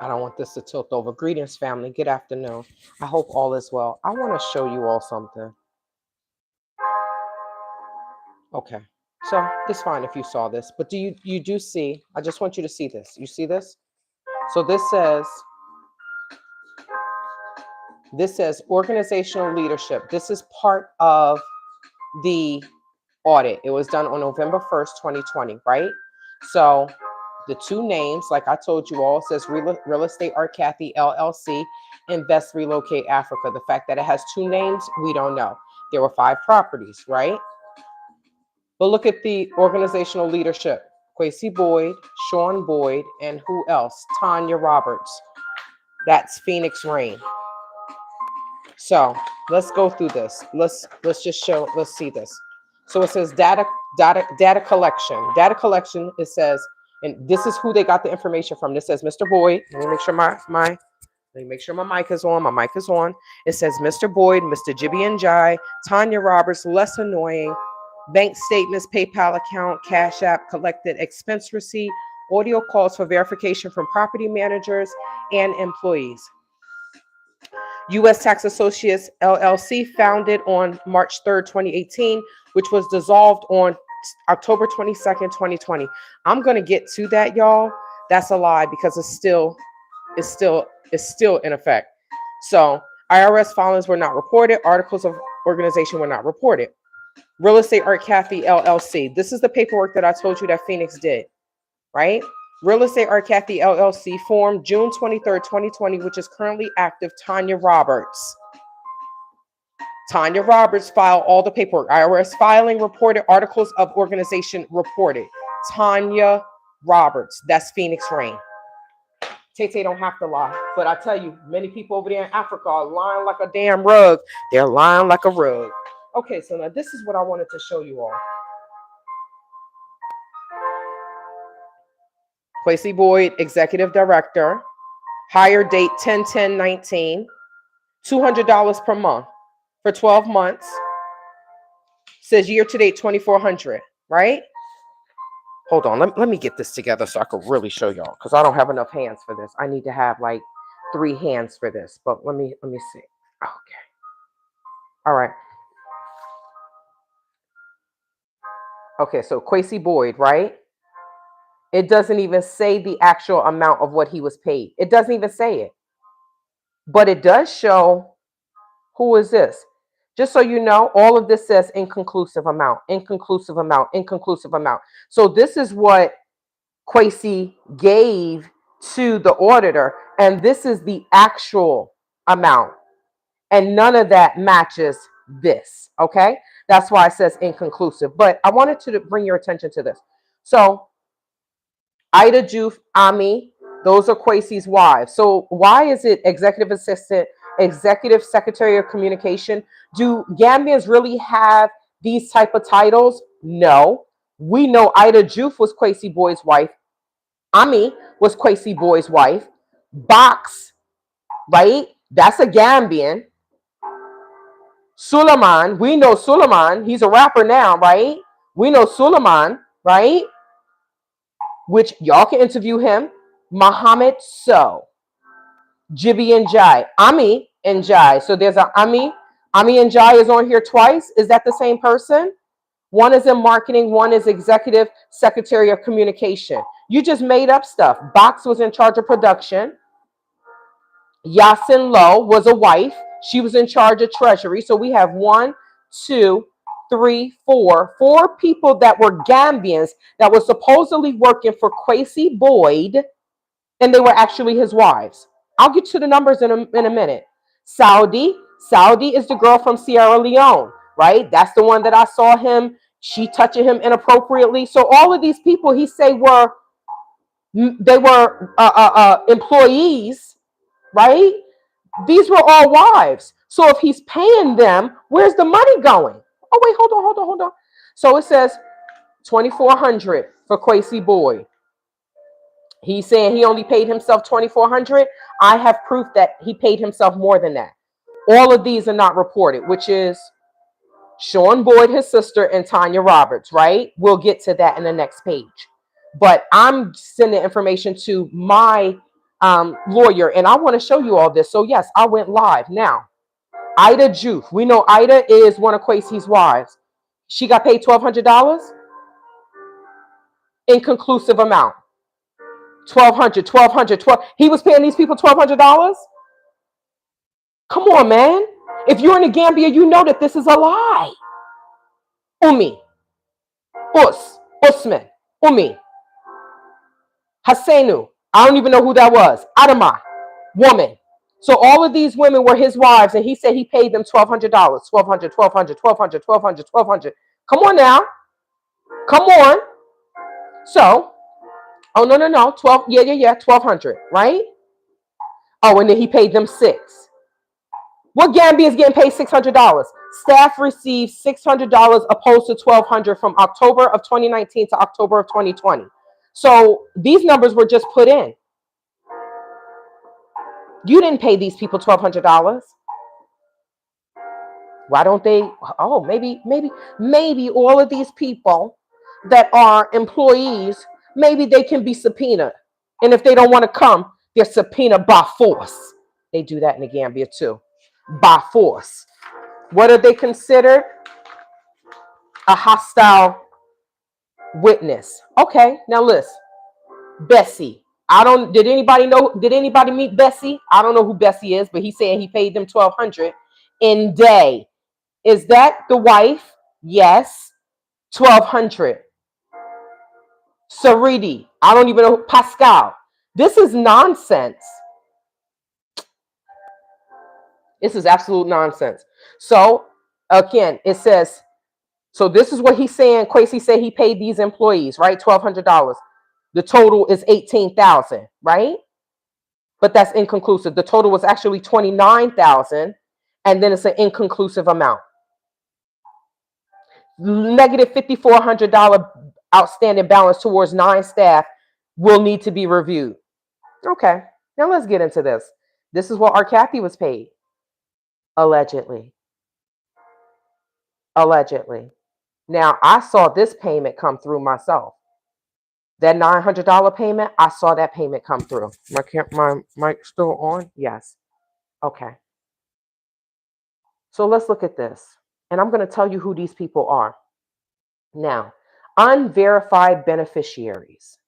I don't want this to tilt over. Greetings, family. Good afternoon. I hope all is well. I want to show you all something. Okay. So it's fine if you saw this, but you do see, I just want you to see this. You see this? So this says organizational leadership. This is part of the audit. It was done on November 1st, 2020, right? So the two names, like I told you all, says Real Estate Art Kathy LLC, Invest Relocate Africa. The fact that it has two names, we don't know. There were 5 properties, right? But look at the organizational leadership. Kwesi Boyd, Shawn Boyd, and who else? Tanya Roberts. That's Phoenix Rain. So let's go through this. Let's just show, let's see this. So it says data collection. Data collection, it says, and this is who they got the information from. This says Mr. Boyd. Let me make sure my mic is on. My mic is on. It says Mr. Boyd, Mr. Jibby and Jai, Tanya Roberts, less annoying, bank statements, PayPal account, Cash App, collected expense receipt, audio calls for verification from property managers and employees. U.S. Tax Associates LLC, founded on March 3rd, 2018, which was dissolved on October 22nd, 2020. I'm going to get to that, y'all. That's a lie because it's still in effect. So IRS filings were not reported. Articles of organization were not reported. Real Estate Art Kathy LLC. This is the paperwork that I told you that Phoenix did, right? Real Estate Art Kathy LLC, formed June 23rd, 2020, which is currently active. Tanya Roberts. Tanya Roberts filed all the paperwork. IRS filing reported. Articles of organization reported. Tanya Roberts. That's Phoenix Rain. Tay don't have to lie. But I tell you, many people over there in Africa are lying like a damn rug. They're lying like a rug. Okay, so now this is what I wanted to show you all. Kwesi Boyd, Executive Director. Hire date 10/10/19. $200 per month for 12 months. Says year to date $2,400, right? Hold on, let me get this together so I can really show y'all, because I don't have enough hands for this. I need to have like 3 hands for this, but let me see. Okay. All right. Okay, so Kwesi Boyd, right? It doesn't even say the actual amount of what he was paid. It doesn't even say it. But it does show, who is this? Just so you know, all of this says inconclusive amount, inconclusive amount, inconclusive amount. So this is what Kwesi gave to the auditor, and this is the actual amount. And none of that matches this, okay? That's why it says inconclusive. But I wanted to bring your attention to this. So Ida Juf, Ami, those are Kwesi's wives. So why is it executive assistant, executive secretary of communication? Do Gambians really have these type of titles? No. We know Ida Juf was Kwesi Boyd's wife. Ami was Kwesi Boyd's wife. Box, right? That's a Gambian. Suleiman, we know Suleiman. He's a rapper now, right? We know Suleiman, right? Which y'all can interview him. Muhammad So. Jibby and Jai. Ami and Jai. So there's a Ami. Ami and Jai is on here twice. Is that the same person? One is in marketing. One is executive secretary of communication. You just made up stuff. Box was in charge of production. Yasin Lowe was a wife. She was in charge of treasury. So we have 1, 2, 3, 4 people that were Gambians that were supposedly working for Kwesi Boyd, and they were actually his wives. I'll get to the numbers in a minute. Saudi is the girl from Sierra Leone, right? That's the one that I saw him, she touching him inappropriately. So all of these people he say were employees, right? These were all wives. So if he's paying them, where's the money going? Oh, wait, hold on. So it says $2,400 for Kwesi Boyd. He's saying he only paid himself $2,400. I have proof that he paid himself more than that. All of these are not reported, which is Shawn Boyd, his sister, and Tanya Roberts, right? We'll get to that in the next page. But I'm sending information to my lawyer, and I want to show you all this. So yes, I went live. Now, Ida Juve. We know Ida is one of Kwesi's wives. She got paid $1,200. Inconclusive amount. 1,200, 1,200, 12. He was paying these people $1,200. Come on, man. If you're in the Gambia, you know that this is a lie. Umi, Usman, Umi, Hassanu. I don't even know who that was. Adama, woman. So all of these women were his wives, and he said he paid them $1,200, $1,200, $1,200, $1,200, $1,200, $1,200. Come on now. Come on. So, oh, no. 12, yeah, 1,200, right? Oh, and then he paid them $6. What Gambia is getting paid $600? Staff received $600 opposed to $1,200 from October of 2019 to October of 2020. So these numbers were just put in. You didn't pay these people $1,200. Why don't they? Oh, maybe all of these people that are employees, maybe they can be subpoenaed. And if they don't want to come, they're subpoenaed by force. They do that in the Gambia too. By force. What are they considered? A hostile witness. Okay, now listen. Bessie. Did anybody meet Bessie? I don't know who Bessie is, but he's saying he paid them $1,200 in day. Is that the wife? Yes. $1,200. Saridi. I don't even know. Pascal. This is nonsense. This is absolute nonsense. So again, it says, so this is what he's saying. Kwesi said he paid these employees, right? $1,200. The total is $18,000, right? But that's inconclusive. The total was actually $29,000, and then it's an inconclusive amount. Negative $5,400 outstanding balance towards 9 staff will need to be reviewed. Okay, now let's get into this. This is what our Kathy was paid. Allegedly. Now, I saw this payment come through myself. That $900 payment, I saw that payment come through. My mic still on? Yes. Okay. So let's look at this. And I'm going to tell you who these people are. Now, unverified beneficiaries.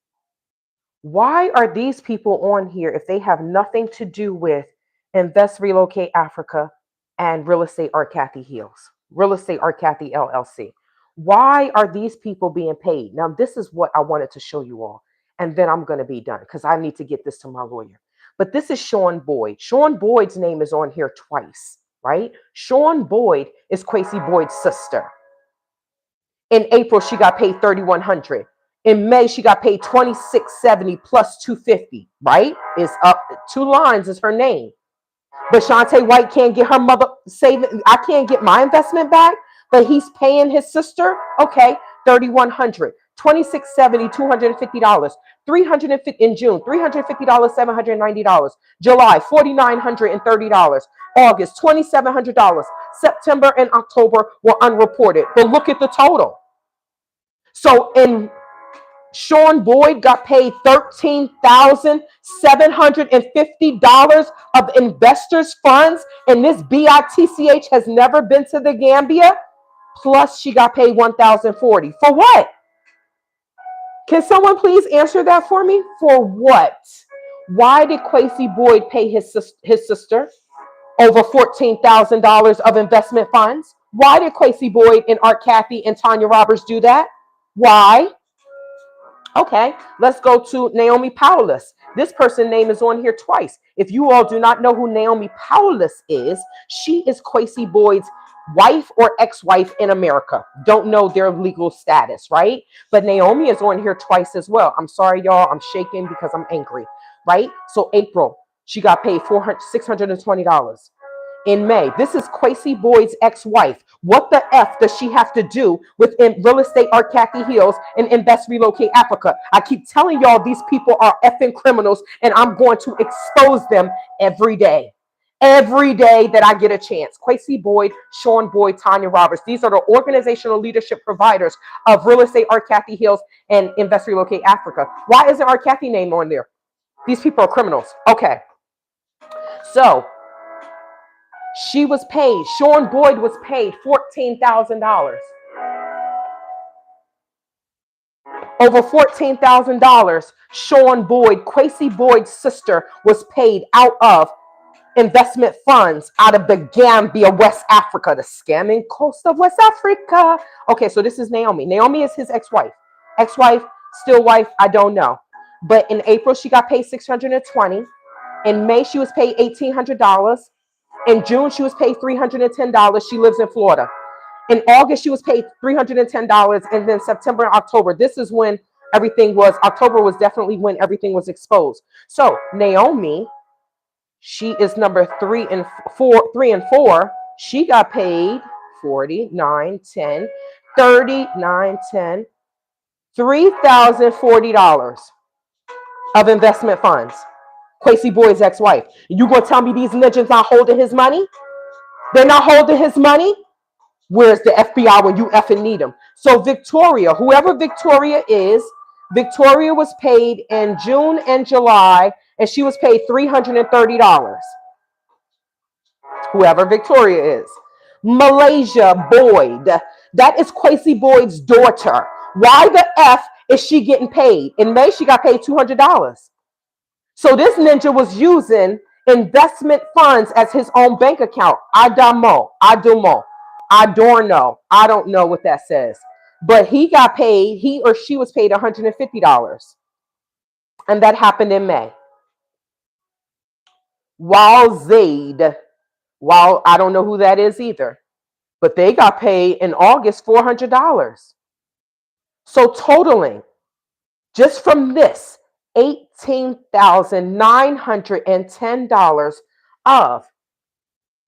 Why are these people on here if they have nothing to do with Invest, Relocate Africa and Real Estate Art Kathy Heals? Real Estate Art Kathy LLC. Why are these people being paid? Now, this is what I wanted to show you all. And then I'm going to be done because I need to get this to my lawyer. But this is Shawn Boyd. Shawn Boyd's name is on here twice, right? Shawn Boyd is Kwesi Boyd's sister. In April, she got paid $3,100. In May, she got paid $2,670 plus $250, right? It's up 2 lines is her name. But Shantae White can't get her mother saving. I can't get my investment back, but he's paying his sister. Okay, $3,100, $2,670, $250, $350 in June, $350, $790, July, $4,930, August, $2,700, September and October were unreported. But look at the total. So in Shawn Boyd got paid $13,750 of investors' funds, and this BITCH has never been to the Gambia. Plus, she got paid $1,040 for what? Can someone please answer that for me? For what? Why did Kwesi Boyd pay his sister over $14,000 of investment funds? Why did Kwesi Boyd and Art Kathy and Tanya Roberts do that? Why? Okay, let's go to Naomi Paulus. This person's name is on here twice. If you all do not know who Naomi Paulus is, she is Kwesi Boyd's wife or ex-wife in America. Don't know their legal status, right? But Naomi is on here twice as well. I'm sorry, y'all. I'm shaking because I'm angry, right? So April, she got paid $620. In May, this is Kwesi Boyd's ex-wife. What the F does she have to do with Real Estate Art Kathy Heals and Invest, Relocate Africa? I keep telling y'all these people are effing criminals, and I'm going to expose them every day. Every day that I get a chance. Kwesi Boyd, Shawn Boyd, Tanya Roberts. These are the organizational leadership providers of Real Estate Art Kathy Heals and Invest, Relocate Africa. Why isn't Art Kathy name on there? These people are criminals. Okay. So she was paid, Shawn Boyd was paid $14,000. Over $14,000, Shawn Boyd, Kwesi Boyd's sister, was paid out of investment funds out of the Gambia, West Africa, the scamming coast of West Africa. Okay, so this is Naomi. Naomi is his ex-wife. Ex-wife, still wife, I don't know. But in April, she got paid $620. In May, she was paid $1,800. In June, she was paid $310. She lives in Florida. In August, she was paid $310. And then September and October, this is when October was definitely when everything was exposed. So Naomi, she is number 3 and 4. She got paid 40, 9, 10, 30, 9, 10, $3,040 of investment funds. Kwesi Boyd's ex-wife. You gonna tell me these ninjas not holding his money? They're not holding his money? Where's the FBI when you effing need them? So Victoria, whoever Victoria is, Victoria was paid in June and July, and she was paid $330. Whoever Victoria is. Malaysia Boyd, that is Kwesi Boyd's daughter. Why the F is she getting paid? In May, she got paid $200. So this ninja was using investment funds as his own bank account. Adamo, I don't know what that says. But he got paid, he or she was paid $150. And that happened in May. While Zaid, I don't know who that is either, but they got paid in August $400. So totaling, just from this, $18,910 of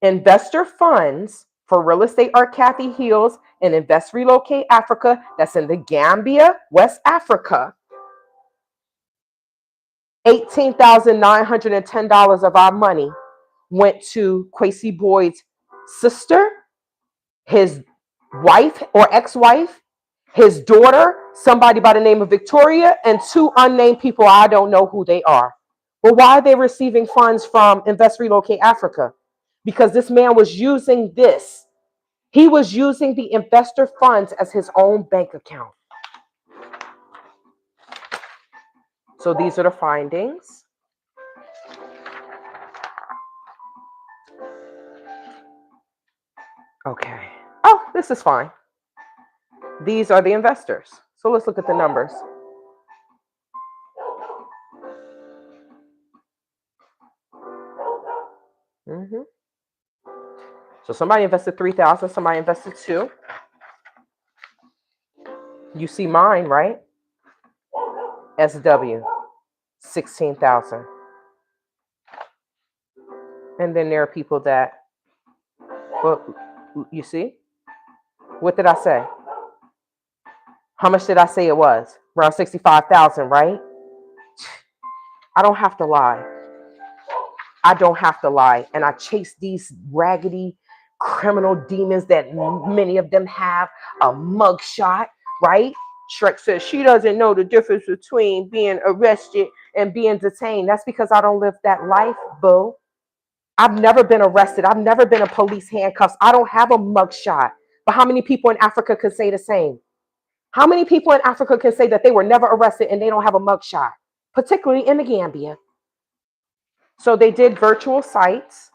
investor funds for real estate are Kathy Hills and Invest Relocate Africa, that's in the Gambia, West Africa. $18,910 of our money went to Kwesi Boyd's sister, his wife or ex-wife, his daughter, somebody by the name of Victoria, and 2 unnamed people. I don't know who they are. But why are they receiving funds from Invest Relocate Africa? Because this man was using this. He was using the investor funds as his own bank account. So these are the findings. Okay. Oh, this is fine. These are the investors. So let's look at the numbers. So somebody invested 3,000, somebody invested 2. You see mine, right? SW, 16,000. And then there are people that, well, you see? What did I say? How much did I say it was? Around 65,000, right? I don't have to lie. And I chase these raggedy criminal demons that many of them have a mugshot, right? Shrek says she doesn't know the difference between being arrested and being detained. That's because I don't live that life, boo. I've never been arrested. I've never been in police handcuffs. I don't have a mugshot. But how many people in Africa could say the same? How many people in Africa can say that they were never arrested and they don't have a mugshot, particularly in the Gambia? So they did virtual sites.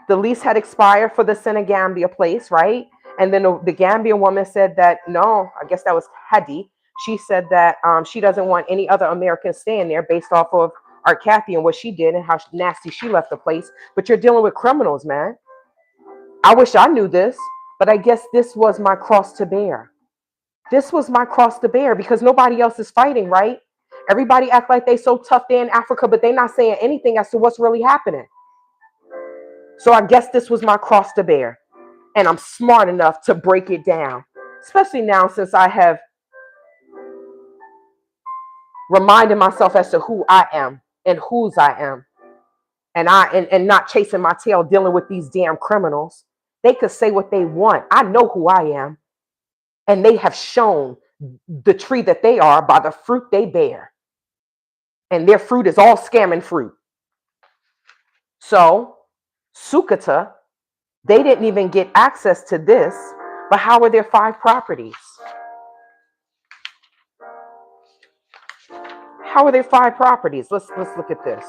The lease had expired for the Senegambia place, right? And then the Gambian woman said that, no, I guess that was Hadi. She said that she doesn't want any other Americans staying there based off of our Kathy and what she did and how nasty she left the place. But you're dealing with criminals, man. I wish I knew this, but I guess this was my cross to bear. This was my cross to bear because nobody else is fighting, right? Everybody act like they so tough there in Africa, but they're not saying anything as to what's really happening. So I guess this was my cross to bear. And I'm smart enough to break it down, especially now since I have reminded myself as to who I am and whose I am. And not chasing my tail dealing with these damn criminals. They could say what they want. I know who I am. And they have shown the tree that they are by the fruit they bear. And their fruit is all scamming fruit. So, Sukata, they didn't even get access to this, but how are there 5 properties? How are there 5 properties? Let's look at this.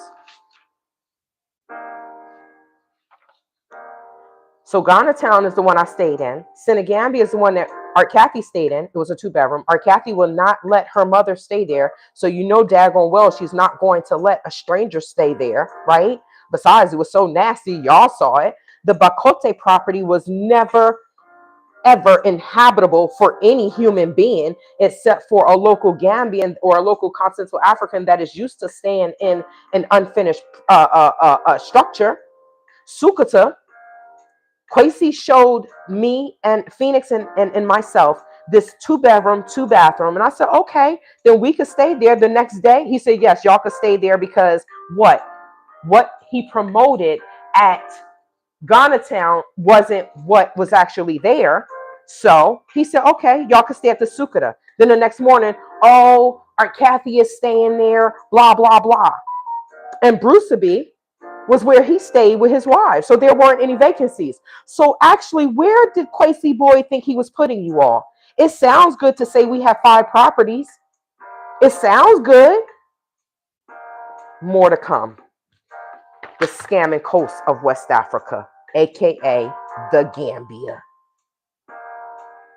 So Ghana Town is the one I stayed in. Senegambia is the one that Art Kathy stayed in. It was a 2-bedroom. Art Kathy will not let her mother stay there. So you know daggone well she's not going to let a stranger stay there, right? Besides, it was so nasty. Y'all saw it. The Bakote property was never, ever inhabitable for any human being except for a local Gambian or a local continental African that is used to staying in an unfinished structure. Sukata, Quasi showed me and Phoenix and myself this 2-bedroom, 2-bathroom. And I said, okay, then we could stay there. The next day, he said, yes, y'all could stay there because what he promoted at Ghana Town wasn't what was actually there. So he said, okay, y'all can stay at the Sukata. Then the next morning, oh, our Kathy is staying there, blah, blah, blah. And Bruceby was where he stayed with his wife. So there weren't any vacancies. So actually, where did Quasi Boyd think he was putting you all? It sounds good to say we have 5 properties. It sounds good. More to come. The scamming coast of West Africa, aka the Gambia.